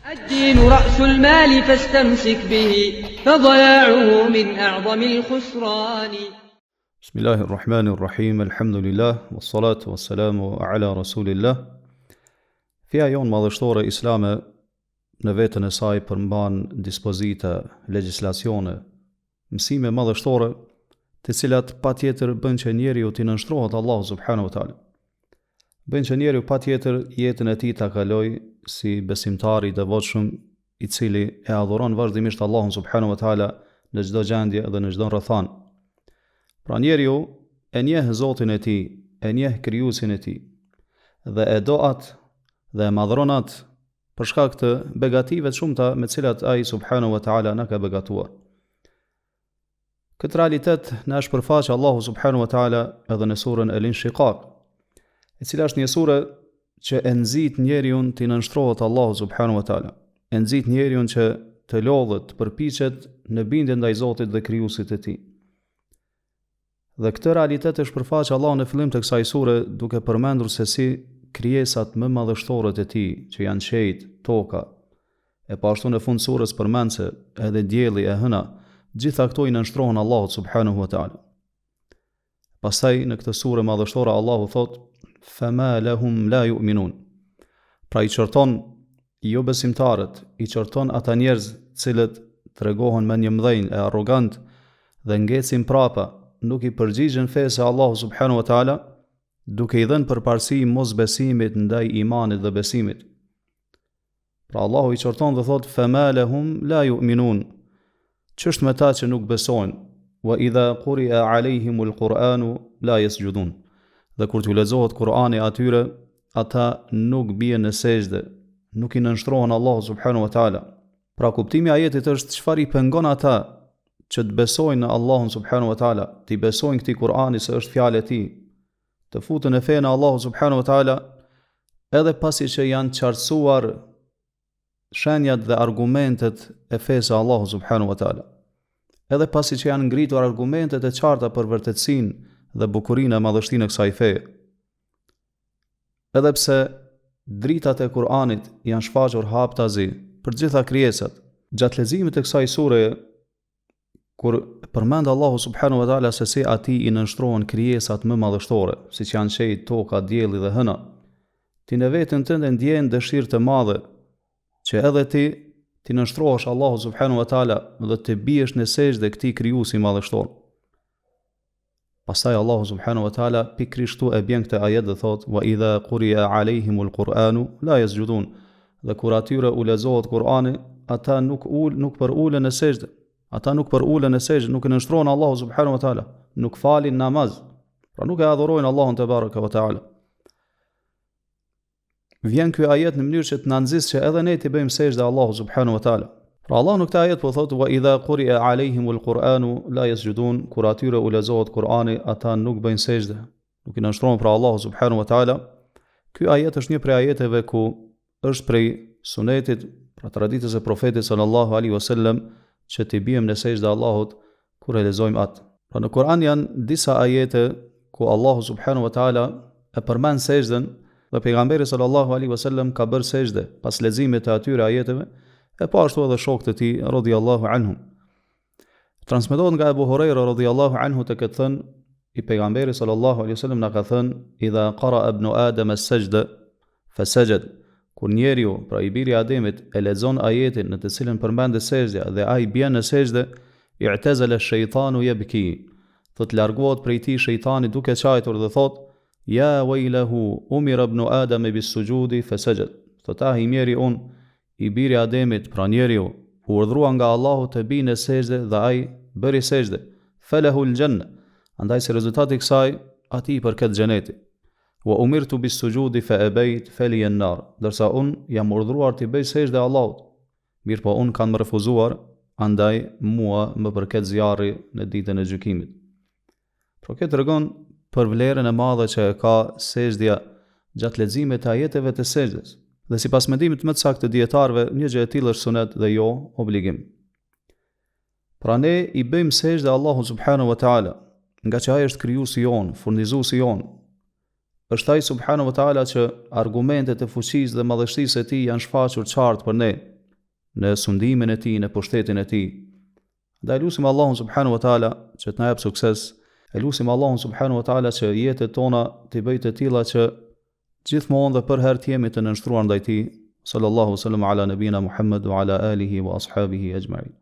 الدين رأس المال فاستمسك به فضياعه من أعظم الخسران. بسم الله الرحمن الرحيم الحمد لله والصلاة والسلام على رسول الله. Feja jonë madhështore islame në vetën e saj përmban dispozita, legjislacione, mësime madhështore, të cilat patjetër bën që njeriu t'i nënshtrohet Allahu subhanahu wa taala. Bën që njeriu patjetër jetën e tij ta kalojë si besimtar i devotshëm, i cili e adhuron vazhdimisht Allahun subhanahu wa taala në çdo gjendje dhe në çdo rrethan. Pra njeriu e njeh Zotin e tij, e njeh krijuesin e tij dhe e do atë dhe e madhron atë për shkak të begative të shumta me të cilat ai subhanahu wa taala na ka begatuar. Këtë realitet na shpërfaq Allahu subhanahu wa taala edhe në surën El-Inshiqaq, e cila është një sure që e nxit njeriu të nënshtrohet Allahu subhanahu wa taala, e nxit njeriu që të lodhet, të përpiqet në bindje ndaj Zotit dhe krijuesit të tij. Dhe këtë realitet e shpërfaq Allahu në fillim të kësaj sure duke përmendur se si krijesat më madhështore të tij, që janë qejt, toka, e po ashtu në fund surës përmend se edhe dielli e hëna, gjitha këto i nënshtrohen Allahut subhanahu wa taala. Pastaj në këtë sure madhështore Allahu thot: "Fama lahum la yu'minun." Pra i çorton jo besimtarët, i çorton ata njerëz cilët tregohen me një mdhënjë e arrogant dhe ngecin prapa, nuk i përgjigjen fesë Allahu subhanahu wa taala, duke i dhënë përparësi mosbesimit ndaj imanit dhe besimit. Pra Allahu i çorton dhe thot: "Fama lahum la yu'minun." Ç'është me ta që nuk besojnë? Wa idha quri'a alejhimul Qur'anu la yasjudun. Dhe kur t'u lexohet Kur'ani atyre, ata nuk bien në sejdë, nuk i nënshtrohen Allahu subhanahu wa taala. Pra kuptimi i ajetit është çfarë i pengon ata që të besojnë në Allahun subhanahu wa taala, të besojnë këtij Kur'ani se është fjalë e tij, të futën e fenë Allahu subhanahu wa taala, edhe pasi që janë qartësuar shenjat dhe argumentet e fesë Allahu subhanahu wa taala, edhe pasi që janë ngritur argumentet e qarta për vërtetësinë dhe bukurinë e madhështinë e kësaj feje. Edhe pse dritat e Kur'anit janë shfaqur haptazi për gjitha krijesat, gjatë leximit të kësaj sureje, kur përmend Allahu subhanahu wa taala se si ati i nënshtrohen krijesat më madhështore, siç janë qejt, toka, dielli dhe hëna, ti në veten tënde ndjen dëshirë të madhe që edhe ti nënshtrohesh Allahu subhanahu wa taala dhe të biesh në sejdë këtij krijuesi madhështor. Pastaj Allahu subhanahu wa taala pikërisht këtu e bën këtë ajet dhe thot: "Wa idha quri'a alejhimul Qur'anu la yasjudun." Dhe kur atyre u lexohet Kur'ani, ata nuk përulen në sejdë. Ata nuk përulen në sejdë, nuk e nënshtrohen Allahu subhanahu wa taala, nuk falin namaz, pra nuk e adhurojnë Allahun te baraka wa taala. Vjen ky ajet në mënyrë që të na nxjisë që edhe ne të bëjmë sejdë Allahu subhanahu wa taala. Pra Allah në këtë ajet po thotë: "Wa idha quri'a alejhimul Qur'anu la yasjudun." Kur atyre u lexohet Kur'ani, ata nuk bëjnë sejdë, nuk i nënshtrohen pra Allahu subhanahu wa taala. Ky ajet është një prej ajeteve ku është prej sunetit, pra traditës e profetit sallallahu alaihi wasallam, që të bijmë në sejdë Allahut kur e lexojmë atë. Pra në Kur'an janë disa ajete ku Allahu subhanahu wa taala e përmend sejdën dhe pejgamberi sallallahu alaihi wasallam ka bërë sejdë pas leximit të atyre ajeteve, e po ashtu edhe shokët e tij radhiyallahu anhum. Transmetohet nga Abu Huraira radhiyallahu anhu të këtë thënë, i pejgamberi sallallahu alaihi wasallam na ka thënë: "Idha qara'a ibnu Adam as-sajda fasajad." Kur njeriu, pra i biri Ademit, e lexon ajetin në të cilën përmendet sejdja dhe ai bjen në sejdë, i'tazala ash-shaytanu yabki. Thot largohet prej tij shejtani duke qajtur dhe thot: "Ya waylahu umira ibnu Adam bis-sujudi fasajad." Thot ai njeri i biri Ademit, pra njeriu, u urdhrua nga Allahu të bijë në sejdë dhe ai bëri sejdë. Falahu al-janna. Andaj se rezultati i kësaj atij i përket xheneti. Wa umirtu bis-sujudi fa abayt fali an-nar. Dorsa jam urdhëruar të bëj sejdë Allahut, mirë po kam refuzuar, andaj mua më përket zjarri në ditën e gjykimit. Pra këtë tregon për vlerën e madhe që ka sejdja gjatë leximit të ajeteve të sejdës. Dhe sipas mendimit më të saktë të dietarëve, një gjë e tillë është sunet dhe jo obligim. Pra ne i bëjmë sejdë Allahu subhanahu wa taala, nga që ai është krijuesi jon, furnizuesi jon. Është ai subhanahu wa taala që argumentet e fuqisë dhe madhështisë së tij janë shfaqur qartë për ne, në sundimin e tij, në pushtetin e tij. Dhe lutim Allahun subhanahu wa taala që të na jap sukses. Lutim Allahun subhanahu wa taala që jetët tona të bëjë të tilla që gjithmonë dhe për herë të jemi të nënshtruar ndaj tij. Sallallahu sallam ala nabina Muhammad wa ala alihi wa ashabihi ajma'in.